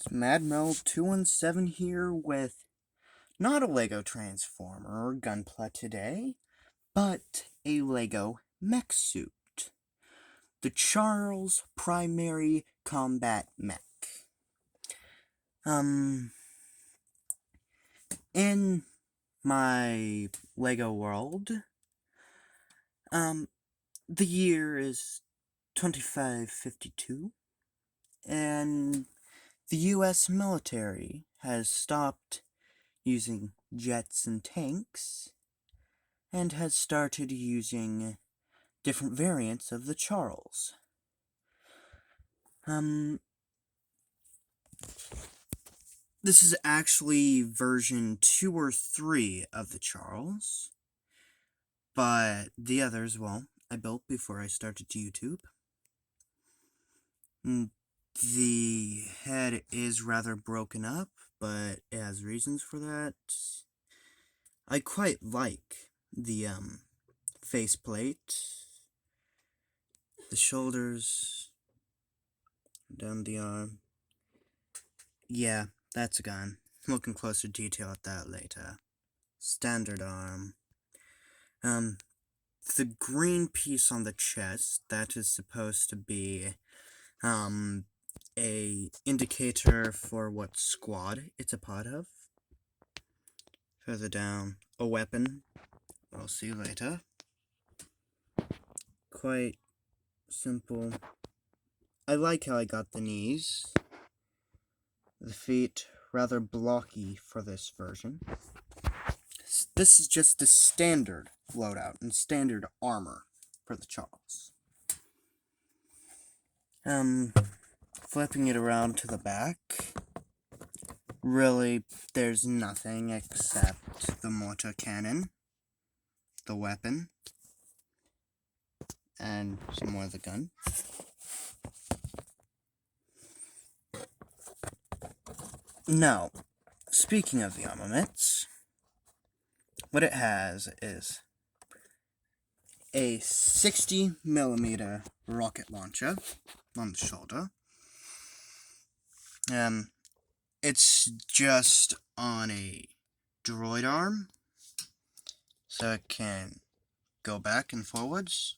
It's MadMel217 here with not a Lego Transformer or Gunpla today, but a Lego mech suit. The Charles Primary Combat Mech. In my Lego world, the year is 2552, and the US military has stopped using jets and tanks, and has started using different variants of the Charles. This is actually version 2 or 3 of the Charles, but the others, well, I built before I started YouTube. The head is rather broken up, but it has reasons for that. I quite like the faceplate, the shoulders, down the arm. Yeah, that's gone. Looking closer detail at that later. Standard arm. The green piece on the chest, that is supposed to be, a indicator for what squad it's a part of. Further down, a weapon. We'll see later. Quite simple. I like how I got the knees. The feet, rather blocky for this version. This is just the standard loadout and standard armor for the Charles. Flipping it around to the back, really, there's nothing except the mortar cannon, the weapon, and some more of the gun. Now, speaking of the armaments, what it has is a 60mm rocket launcher on the shoulder. It's just on a droid arm, so it can go back and forwards.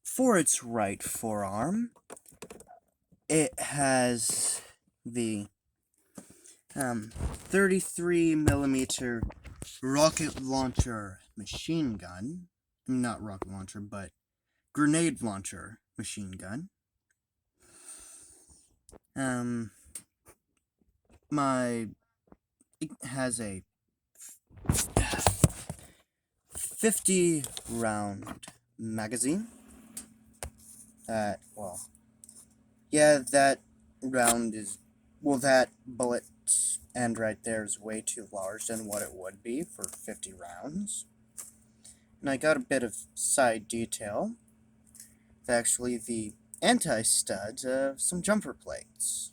For its right forearm, it has the 33mm rocket launcher machine gun. Not rocket launcher, but grenade launcher machine gun. It has a 50-round magazine. That bullet end right there is way too large than what it would be for 50 rounds. And I got a bit of side detail. It's actually the anti-studs of some jumper plates.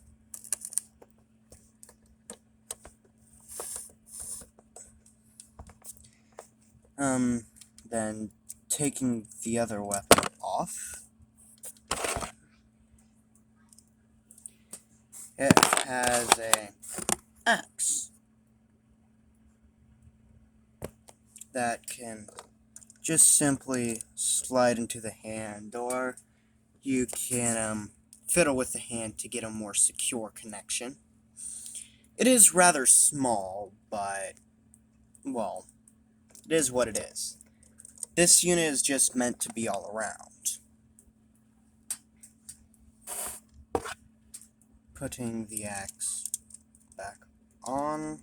Then taking the other weapon off, it has a axe that can just simply slide into the hand, or you can fiddle with the hand to get a more secure connection. It is rather small, but, well, it is what it is. This unit is just meant to be all around. Putting the axe back on.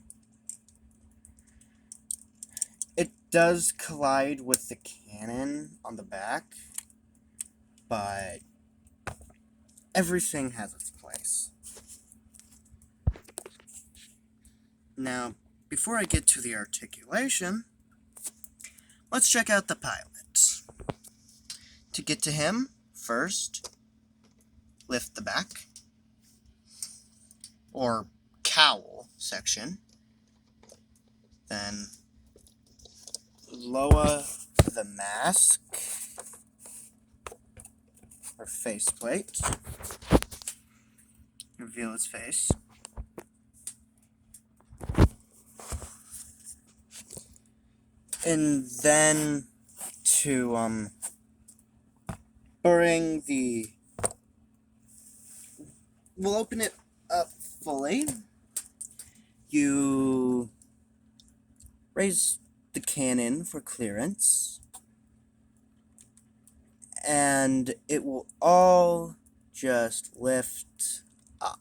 It does collide with the cannon on the back, but everything has its place. Now, before I get to the articulation, let's check out the pilot. To get to him, first, lift the back, or cowl section, then lower the mask, or faceplate. Reveal his face. And then to bring the... We'll open it up fully. You raise the cannon for clearance, and it will all just lift up.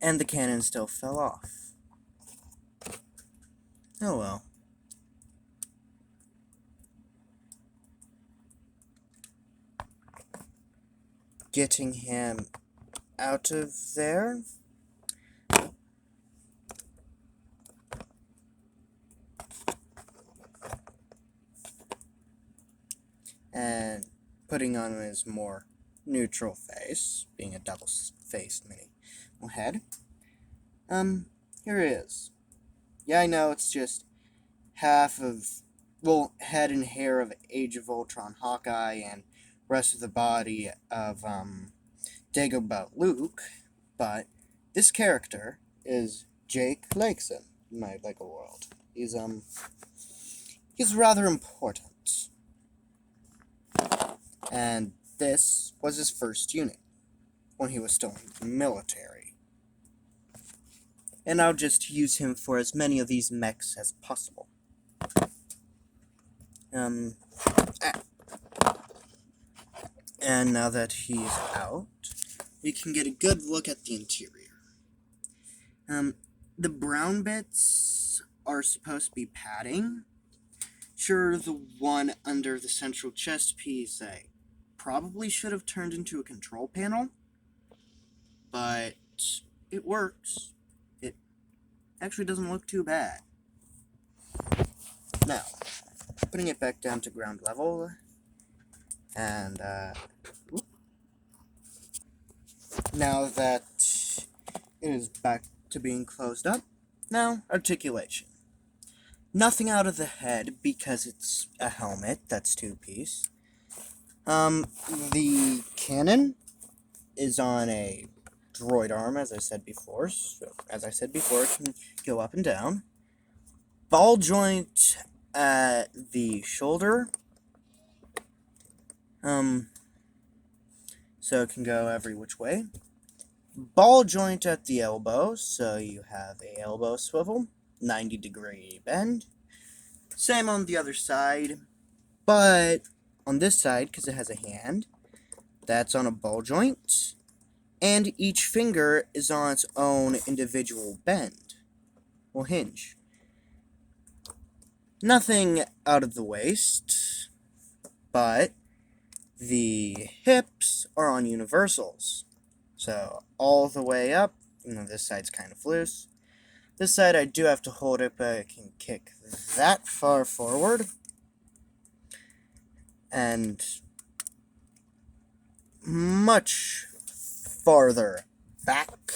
And the cannon still fell off. Oh well. Getting him out of there. And putting on his more neutral face, being a double-faced mini head. Here it is. Yeah, I know it's just half of, well, head and hair of Age of Ultron Hawkeye and rest of the body of, Dagobah Luke, but this character is Jake Lakeson in my LEGO world. He's rather important. And this was his first unit, when he was still in the military. And I'll just use him for as many of these mechs as possible. And now that he's out, we can get a good look at the interior. The brown bits are supposed to be padding. Sure, the one under the central chest piece I probably should have turned into a control panel, but it works. It actually doesn't look too bad. Now, putting it back down to ground level, and now that it is back to being closed up, now articulation. Nothing out of the head because it's a helmet that's two-piece. The cannon is on a droid arm, as I said before. So, as I said before, it can go up and down. Ball joint at the shoulder. So it can go every which way. Ball joint at the elbow, so you have a elbow swivel, 90-degree bend. Same on the other side, but on this side, because it has a hand, that's on a ball joint, and each finger is on its own individual bend, or hinge. Nothing out of the waist, but the hips are on universals. So, all the way up, this side's kind of loose. This side I do have to hold it, but I can kick that far forward. And much farther back.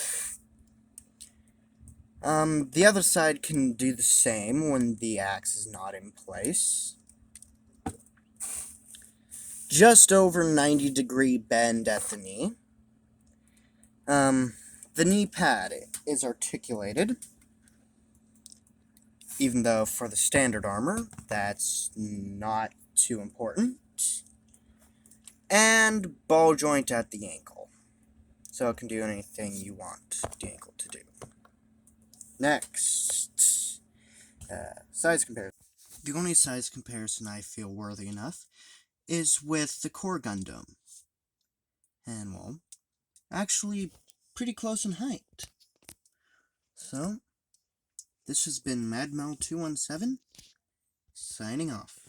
The other side can do the same when the axe is not in place. Just over 90-degree bend at the knee. The knee pad is articulated, even though for the standard armor, that's not too important. And ball joint at the ankle, so it can do anything you want the ankle to do. Next, size comparison. The only size comparison I feel worthy enough is with the Core Gundam. And, well, actually pretty close in height. So, this has been MadMel217, signing off.